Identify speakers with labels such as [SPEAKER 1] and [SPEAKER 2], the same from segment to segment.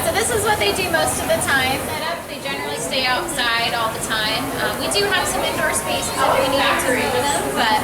[SPEAKER 1] So this is what they do most of the time. They generally stay outside all the time. We do have some indoor spaces if we need to move them, but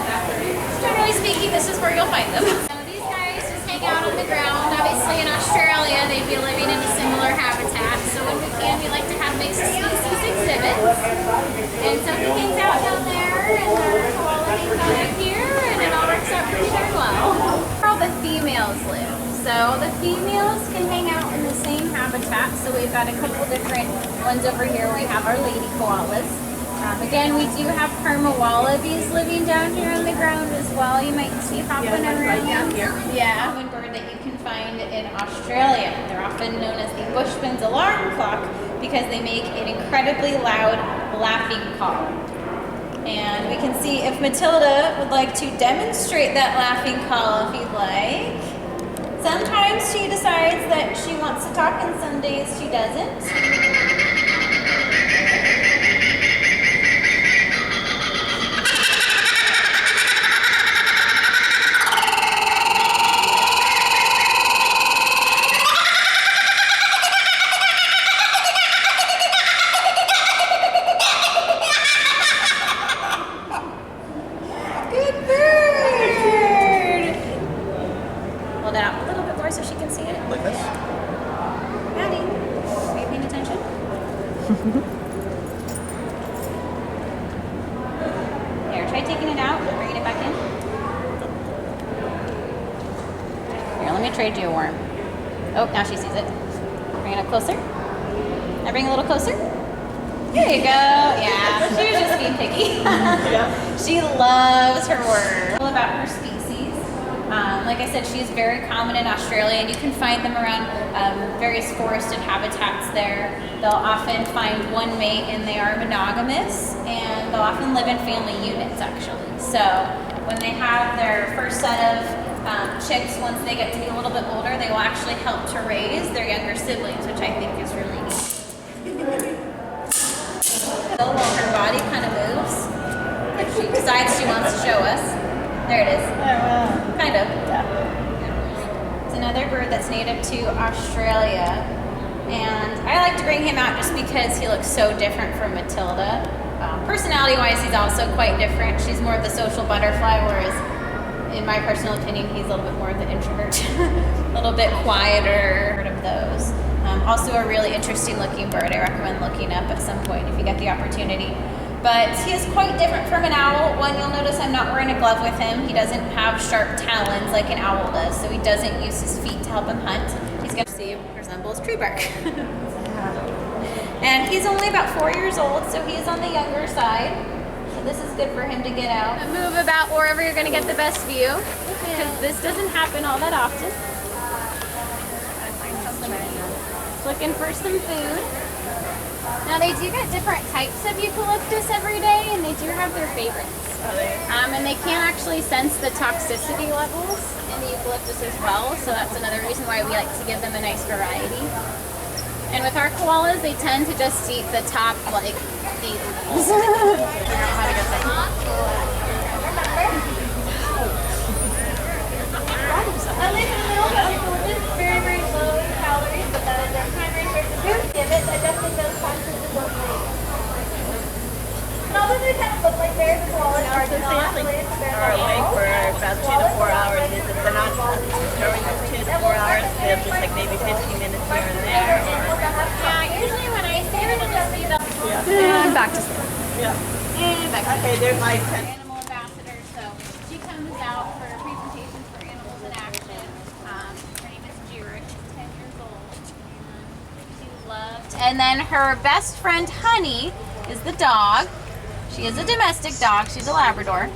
[SPEAKER 1] generally speaking, this is where you'll find them. So these guys just hang out on the ground. Obviously in Australia, they'd be living in a similar habitat. So when we can, we like to have mixed species exhibits. And so he hangs out down there, and the koala hangs out up here, and it all works out pretty darn well. Where all the females live. So the females can hang out in the same habitat. So we've got a couple different ones over here. We have our lady koalas. Again, we do have perma wallabies living down here on the ground as well. You might see hopping around. Right down here. Yeah. Common bird that you can find in Australia. They're often known as the bushman's alarm clock because they make an incredibly loud laughing call. And we can see if Matilda would like to demonstrate that laughing call if you'd like. Sometimes she decides that she wants to talk and some days she doesn't. Here, try taking it out and bringing it back in. Here, let me trade you a worm. Oh, now she sees it. Bring it up closer. Now bring it a little closer. There you go. Yeah, she was just being picky. She loves her worm. All about her species. Like I said, she's very common in Australia, and you can find them around various forested habitats there. They'll often find one mate, and they are monogamous, and they'll often live in family units, actually. So when they have their first set of chicks, once they get to be a little bit older, they will actually help to raise their younger siblings, which I think is really neat. So while her body kind of moves, if she decides she wants to show us. There it is. Oh, wow. Kind of. Yeah. It's another bird that's native to Australia. And I like to bring him out just because he looks so different from Matilda. Personality-wise, he's also quite different. She's more of the social butterfly, whereas in my personal opinion, he's a little bit more of the introvert. A little bit quieter. Heard of those. Also a really interesting looking bird. I recommend looking up at some point if you get the opportunity. But he is quite different from an owl. One, you'll notice I'm not wearing a glove with him. He doesn't have sharp talons like an owl does, so he doesn't use his feet to help him hunt. He's going to see resembles tree bark. And he's only about 4 years old, so he is on the younger side. So this is good for him to get out. Move about wherever you're going to get the best view, because this doesn't happen all that often. Looking for some food. Now they do get different types of eucalyptus every day, and they do have their favorites. And they can actually sense the toxicity levels in the eucalyptus as well, so that's another reason why we like to give them a nice variety. And with our koalas, they tend to just eat the top, like, leaves. Very, very low in calories, but that is their primary source of food. Give it, that definitely does constitute the gold plate. And although they kind of look like bears, the koalas are not related to bears at all.
[SPEAKER 2] Awake for about 2 to 4 hours. If they're not during 2 to 4 hours, they'll just like maybe 15 minutes here and there.
[SPEAKER 1] Yeah, usually when I say them, it'll just be the...
[SPEAKER 3] And back to sleep.
[SPEAKER 2] Yeah.
[SPEAKER 1] And back to
[SPEAKER 2] Okay, there's my
[SPEAKER 1] animal ambassador, so she comes out for presentations for animals in action. Her name is Jira, she's 10 years old, and she loved. And then her best friend Honey is the dog. She is a domestic dog. She's a Labrador.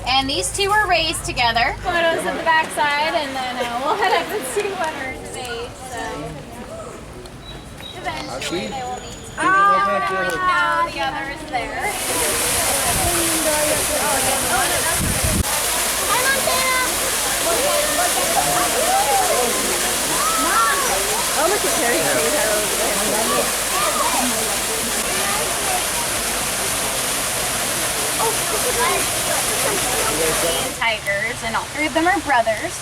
[SPEAKER 1] And these two were raised together. Photos of the backside, and then we'll head up and see what her face. So eventually they will meet. Oh, now the other is there. Hi, Montana.
[SPEAKER 2] Oh, look at Terry over there.
[SPEAKER 1] And tigers, and all three of them are brothers.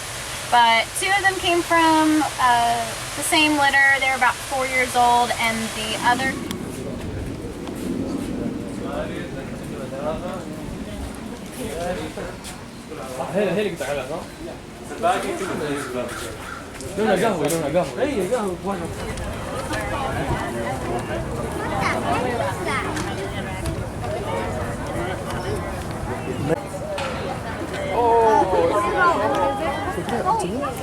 [SPEAKER 1] But 2 of them came from the same litter. They were about 4 years old, and the other...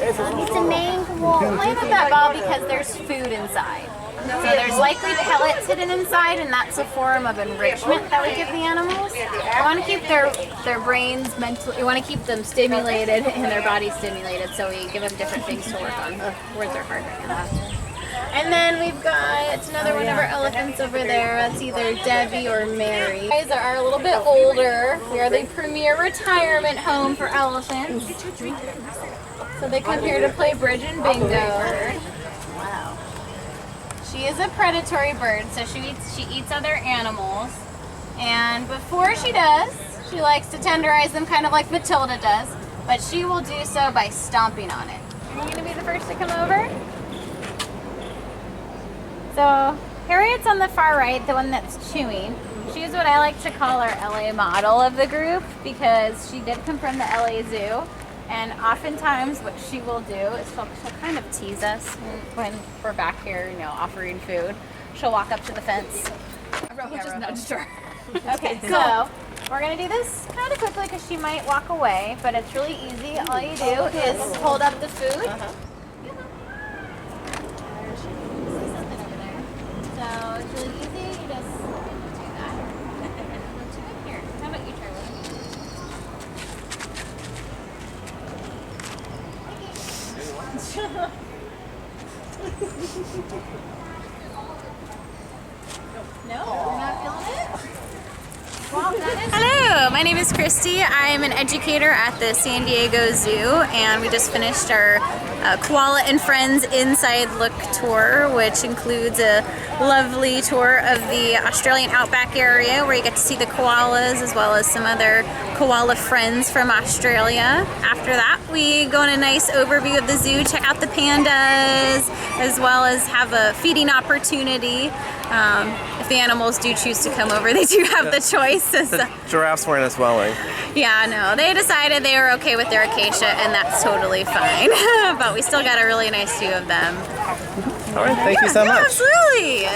[SPEAKER 3] It's a mango.
[SPEAKER 1] Play with that ball because there's food inside. So there's likely pellets hidden inside, and that's a form of enrichment that we give the animals. We want to keep their brains mentally, we want to keep them stimulated and their bodies stimulated, so we give them different things to work on towards their heart right now. And then we've got another one of our elephants over there. That's either Debbie or Mary. These guys are a little bit older. We are the premier retirement home for elephants. So they come here to play bridge and bingo. Wow. She is a predatory bird, so she eats other animals. And before she does, she likes to tenderize them kind of like Matilda does, but she will do so by stomping on it. Are you going to be the first to come over? So Harriet's on the far right, the one that's chewing. She's what I like to call our LA model of the group because she did come from the LA Zoo. And oftentimes what she will do is she'll kind of tease us when we're back here, you know, offering food. She'll walk up to the fence.
[SPEAKER 3] Roho just nudged her.
[SPEAKER 1] Okay, so we're going to do this kind of quickly because she might walk away, but it's really easy. All you do is hold up the food. So it's really easy. You just do that. Here, how about you try one? No, you're not feeling it? Hello, my name is Christy. I'm an educator at the San Diego Zoo, and we just finished our Koalas Friends Inside Look tour, which includes a lovely tour of the Australian outback area where you get to see the koalas as well as some other koala friends from Australia. After that, we go on a nice overview of the zoo, check out the pandas, as well as have a feeding opportunity. If the animals do choose to come over, they do have the choice.
[SPEAKER 4] The giraffes weren't as willing.
[SPEAKER 1] Yeah, no, they decided they were okay with their acacia, and that's totally fine. But we still got a really nice view of them.
[SPEAKER 4] All right, thank you so much.
[SPEAKER 1] Absolutely.